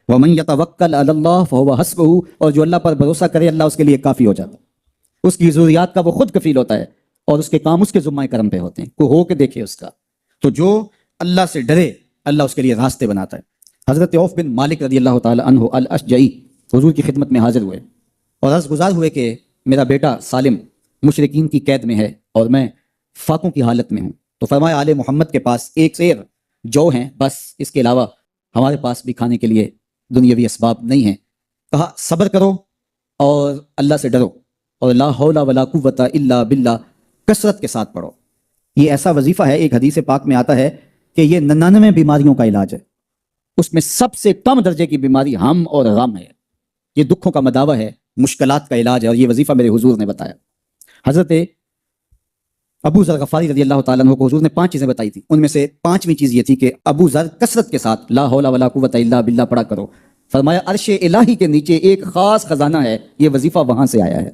وَمَن يَتَوَكَّلْ عَلَى اللَّهِ فَهُوَ حَسْبُهُ، اور جو اللہ پر بھروسہ کرے اللہ اس کے لیے کافی ہو جاتا ہے، اس کی ضروریات کا وہ خود کفیل ہوتا ہے، اور اس کے کام اس کے ذمہ کرم پہ ہوتے ہیں، کوئی ہو کے دیکھے اس کا۔ تو جو اللہ سے ڈرے اللہ اس کے لیے راستے بناتا ہے۔ حضرت عوف بن مالک رضی اللہ تعالی عنہ الاشجعی حضور کی خدمت میں حاضر ہوئے اور عرض گزار ہوئے کہ میرا بیٹا سالم مشرکین کی قید میں ہے اور میں فاقوں کی حالت میں ہوں۔ تو فرمایا آل محمد کے پاس ایک سیر جو ہیں، بس اس کے علاوہ ہمارے پاس بھی کھانے کے لیے دنیاوی اسباب نہیں ہیں۔ کہا صبر کرو اور اللہ سے ڈرو، اور لا حول ولا قوت الا باللہ کثرت کے ساتھ پڑھو۔ یہ ایسا وظیفہ ہے، ایک حدیث پاک میں آتا ہے کہ یہ 99 بیماریوں کا علاج ہے، اس میں سب سے کم درجے کی بیماری ہم اور غم ہے، یہ دکھوں کا مداوع ہے، مشکلات کا علاج ہے، اور یہ وظیفہ میرے حضور نے بتایا۔ حضرت ابو ذر غفاری رضی اللہ تعالیٰ عنہ کو حضور نے 5 چیزیں بتائی تھی، ان میں سے 5ویں چیز یہ تھی کہ ابو ذر کثرت کے ساتھ لا حول ولا قوت الا باللہ پڑھا کرو۔ فرمایا عرش الہی کے نیچے ایک خاص خزانہ ہے، یہ وظیفہ وہاں سے آیا ہے،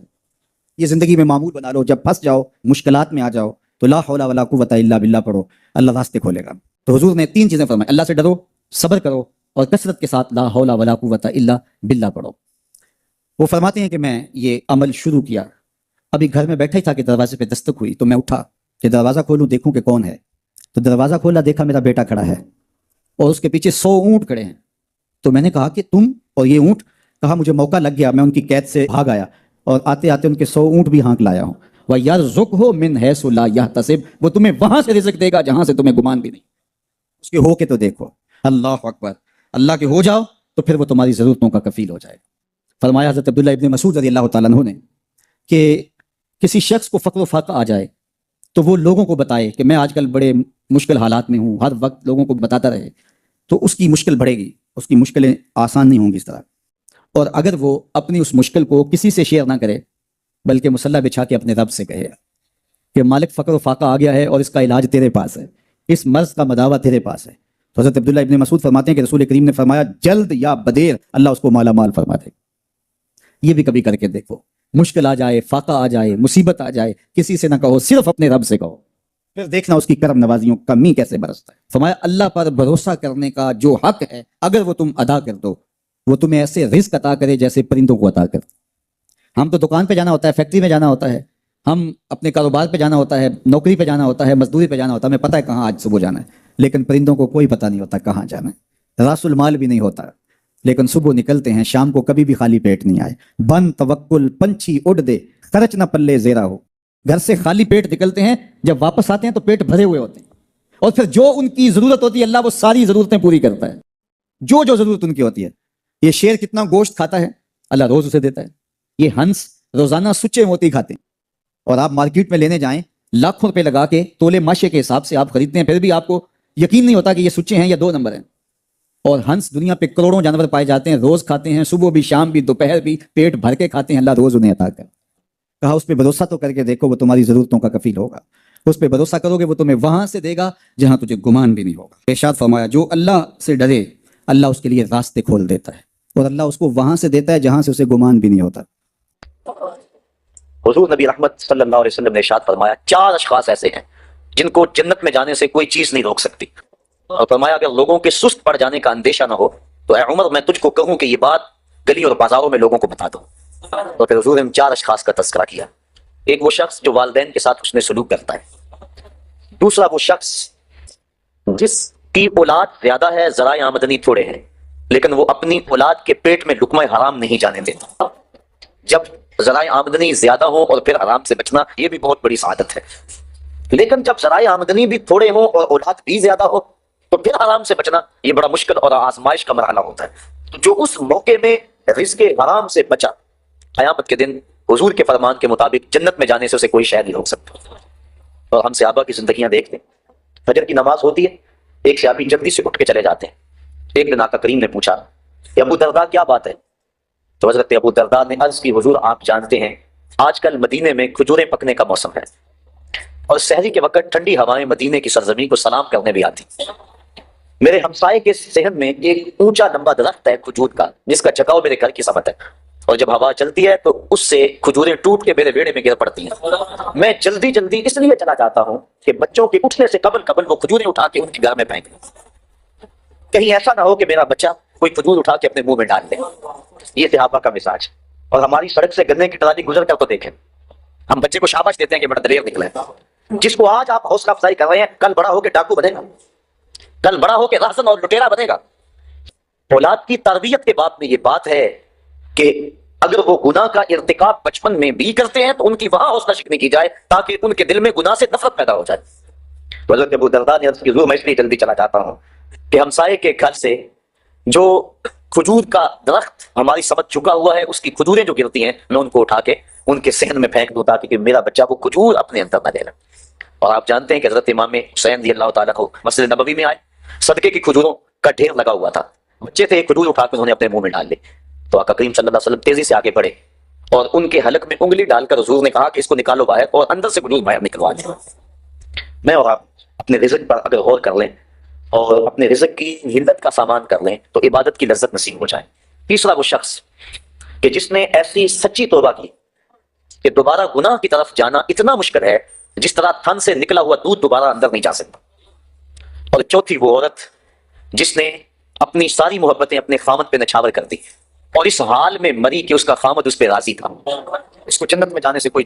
یہ زندگی میں معمول بنا لو، جب پھنس جاؤ مشکلات میں آ جاؤ تو لا حول ولا قوت الا باللہ پڑھو، اللہ راستے کھولے گا۔ تو حضور نے 3 چیزیں فرمائی، اللہ سے ڈرو، صبر کرو، اور کثرت کے ساتھ لا حول ولا قوت الا باللہ پڑھو۔ وہ فرماتے ہیں کہ میں یہ عمل شروع کیا، ابھی گھر میں بیٹھا ہی تھا کہ دروازے پہ دستک ہوئی، تو میں اٹھا کہ دروازہ کھولوں دیکھوں کہ کون ہے، تو دروازہ کھولا، دیکھا میرا بیٹا کھڑا ہے اور اس کے پیچھے 100 اونٹ کھڑے ہیں۔ تو میں نے کہا کہ تم اور یہ اونٹ؟ کہا مجھے موقع لگ گیا، میں ان کی قید سے بھاگ آیا اور آتے آتے ان کے 100 اونٹ بھی ہانک لایا ہوں۔ وَيَرْزُقْهُ مِنْ حَيْثُ لَا يَحْتَسِبُ، وہ تمہیں وہاں سے رزق دے گا جہاں سے تمہیں گمان بھی نہیں، اس کے ہو کے تو دیکھو۔ اللہ اکبر، اللہ کے ہو جاؤ تو پھر وہ تمہاری ضرورتوں کا کفیل ہو جائے گا۔ فرمایا حضرت عبداللہ ابن مسعود رضی اللہ تعالیٰ عنہ نے کہ کسی شخص کو فقر و فاقہ آ جائے تو وہ لوگوں کو بتائے کہ میں آج کل بڑے مشکل حالات میں ہوں، ہر وقت لوگوں کو بتاتا رہے تو اس کی مشکل بڑھے گی، اس کی مشکلیں آسان نہیں ہوں گی اس طرح۔ اور اگر وہ اپنی اس مشکل کو کسی سے شیئر نہ کرے بلکہ مصلی بچھا کے اپنے رب سے کہے کہ مالک فقر و فاقہ آ گیا ہے اور اس کا علاج تیرے پاس ہے، اس مرض کا مداوع تیرے پاس ہے۔ تو حضرت عبداللہ ابن مسعود فرماتے ہیں کہ رسول کریم نے فرمایا جلد یا بدیر اللہ اس کو مالا مال فرما دے۔ یہ بھی کبھی کر کے دیکھو، مشکل آ جائے، فاقہ آ جائے، مصیبت آ جائے، کسی سے نہ کہو، صرف اپنے رب سے کہو، پھر دیکھنا اس کی کرم نوازیوں کا می کیسے برستا ہے۔ فرمایا اللہ پر بھروسہ کرنے کا جو حق ہے اگر وہ تم ادا کر دو، وہ تمہیں ایسے رزق عطا کرے جیسے پرندوں کو عطا کرتے۔ ہم تو دکان پہ جانا ہوتا ہے، فیکٹری میں جانا ہوتا ہے، ہم اپنے کاروبار پہ جانا ہوتا ہے، نوکری پہ جانا ہوتا ہے، مزدوری پہ جانا ہوتا ہے، ہمیں پتہ ہے کہاں آج صبح جانا ہے، لیکن پرندوں کو کوئی پتہ نہیں ہوتا کہاں جانا ہے، راس المال بھی نہیں ہوتا، لیکن صبح نکلتے ہیں، شام کو کبھی بھی خالی پیٹ نہیں آئے۔ بن توکل پنچھی اڑ دے، خرچ نہ پلے زیرا ہو، گھر سے خالی پیٹ نکلتے ہیں، جب واپس آتے ہیں تو پیٹ بھرے ہوئے ہوتے ہیں، اور پھر جو ان کی ضرورت ہوتی ہے اللہ وہ ساری ضرورتیں پوری کرتا ہے، جو جو ضرورت ان کی ہوتی ہے۔ یہ شیر کتنا گوشت کھاتا ہے اللہ روز اسے دیتا ہے، یہ ہنس روزانہ سچے موتی کھاتے ہیں، اور آپ مارکیٹ میں لینے جائیں لاکھوں روپے لگا کے تولے ماشے کے حساب سے آپ خریدتے ہیں، پھر بھی آپ کو یقین نہیں ہوتا کہ یہ سچے ہیں یا 2 نمبر ہیں۔ اور ہنس دنیا پہ کروڑوں جانور پائے جاتے ہیں، روز کھاتے ہیں، صبح بھی، شام بھی، دوپہر بھی، پیٹ بھر کے کھاتے ہیں، اللہ روز انہیں عطا کر۔ کہا اس پہ بھروسہ تو کر کے دیکھو، وہ تمہاری ضرورتوں کا کفیل ہوگا، اس پہ بھروسہ کرو گے وہ تمہیں وہاں سے دے گا جہاں تجھے گمان بھی نہیں ہوگا۔ ارشاد فرمایا جو اللہ سے ڈرے اللہ اس کے لیے راستے کھول دیتا ہے، اور اللہ اس کو وہاں سے دیتا ہے جہاں سے اسے گمان بھی نہیں ہوتا۔ حضور نبی رحمت صلی اللہ علیہ وسلم نے ارشاد فرمایا 4 اشخاص ایسے ہیں جن کو جنت میں جانے سے کوئی چیز نہیں روک سکتی، اور فرمایا اگر لوگوں کے سست پڑ جانے کا اندیشہ نہ ہو تو اے عمر میں تجھ کو کہوں کہ یہ بات گلی اور بازاروں میں لوگوں کو بتا دو۔ تو پھر حضور نے 4 اشخاص کا تذکرہ کیا۔ ایک وہ شخص جو والدین کے ساتھ حسن سلوک کرتا ہے، دوسرا وہ شخص جس کی اولاد زیادہ ہے، ذرائع آمدنی تھوڑے ہیں، لیکن وہ اپنی اولاد کے پیٹ میں لقمہ حرام نہیں جانے دیتا۔ جب ذرائع آمدنی زیادہ ہو اور پھر حرام سے بچنا یہ بھی بہت بڑی سعادت ہے، لیکن جب ذرائع آمدنی بھی تھوڑے ہوں اور اولاد بھی زیادہ ہو تو پھر حرام سے بچنا یہ بڑا مشکل اور آزمائش کا مرحلہ ہوتا ہے۔ تو جو اس موقع میں رزق حرام سے بچا، قیامت کے دن حضور کے فرمان کے مطابق جنت میں جانے سے اسے کوئی شے نہیں روک سکتا۔ اور ہم صحابہ کی زندگیاں دیکھتے ہیں، فجر کی نماز ہوتی ہے، ایک صحابی جلدی سے اٹھ کے چلے جاتے ہیں۔ ایک دن آقا کریم نے پوچھا کہ ابو درداء کیا بات ہے؟ تو حضرت ابو درداء نے عرض کی حضور آپ جانتے ہیں آج کل مدینے میں کھجوریں پکنے کا موسم ہے، اور سحری کے وقت ٹھنڈی ہوائیں مدینے کی سرزمین کو سلام کرنے بھی آتی۔ میرے ہمسائے کے صحن میں ایک اونچا لمبا درخت ہے کھجور کا جس کا چکاؤ میرے گھر کی سمت ہے، اور جب ہوا چلتی ہے تو اس سے کھجوریں ٹوٹ کے میرے بیڑے میں گر پڑتی ہیں۔ میں جلدی جلدی اس لیے چلا جاتا ہوں کہ بچوں کے اٹھنے سے قبل وہ کھجوریں اٹھا کے ان کے گھر میں پھینک دیں، کہیں ایسا نہ ہو کہ میرا بچہ کوئی کھجور اٹھا کے اپنے منہ میں ڈال لے. یہ صحابہ کا مزاج. اور ہماری سڑک سے گنے کی ٹرالی گزر کر تو دیکھیں, ہم بچے کو شاباش دیتے ہیں کہ بڑا دلیر نکلا ہے. جس کو آج آپ حوصلہ افزائی کر رہے ہیں, کل بڑا ہو کے ڈاکو بنے گا, کل بڑا ہو کے راہزن اور لٹیرا بنے گا. اولاد کی تربیت کے باب میں یہ بات ہے کہ اگر وہ گناہ کا ارتکاب بچپن میں بھی کرتے ہیں تو ان کی وہاں حوصلہ شکنی کی جائے تاکہ ان کے دل میں گناہ سے نفرت پیدا ہو جائے. تو حضرت ابو درداء نے عرض کی, حضور میں اس لیے جلدی چلا جاتا ہوں کہ ہمسائے کے گھر سے جو کھجور کا درخت ہماری سمجھ چکا ہوا ہے, اس کی کھجوریں جو گرتی ہیں میں ان کو اٹھا کے ان کے صحن میں پھینک دوں تاکہ میرا بچہ وہ کھجور اپنے اندر نہ لے لے. اور آپ جانتے ہیں کہ حضرت امام حسین رضی اللہ تعالیٰ کو مسجد نبوی میں آئے, صدقے کی کھجوروں کا ڈھیر لگا ہوا تھا, بچے تھے, ایک کھجور اٹھا کے انہوں نے اپنے منہ میں ڈال لی. تو آقا کریم صلی اللہ علیہ وسلم تیزی سے آگے بڑھے اور ان کے حلق میں انگلی ڈال کر حضور نے کہا کہ اس کو نکالو باہر اور اندر سے کھجور باہر نکلوا دیں. میں اور آپ اپنے رزق پر اگر غور کر لیں اور اپنے رزق کی حلت کا سامان کر لیں تو عبادت کی لذت نصیب ہو جائے. تیسرا وہ شخص کہ جس نے ایسی سچی توبہ کی کہ دوبارہ گناہ کی طرف جانا اتنا مشکل ہے جس طرح تھن سے نکلا ہوا دودھ دوبارہ اندر نہیں جا سکتا. اور چوتھی وہ عورت جس نے اپنی ساری محبتیں اپنے خامد پہ نچھاور کر دی اور اس حال میں مری کہ اس کا خامد اس پہ راضی تھا. اس کو جنت میں جانے سے کوئی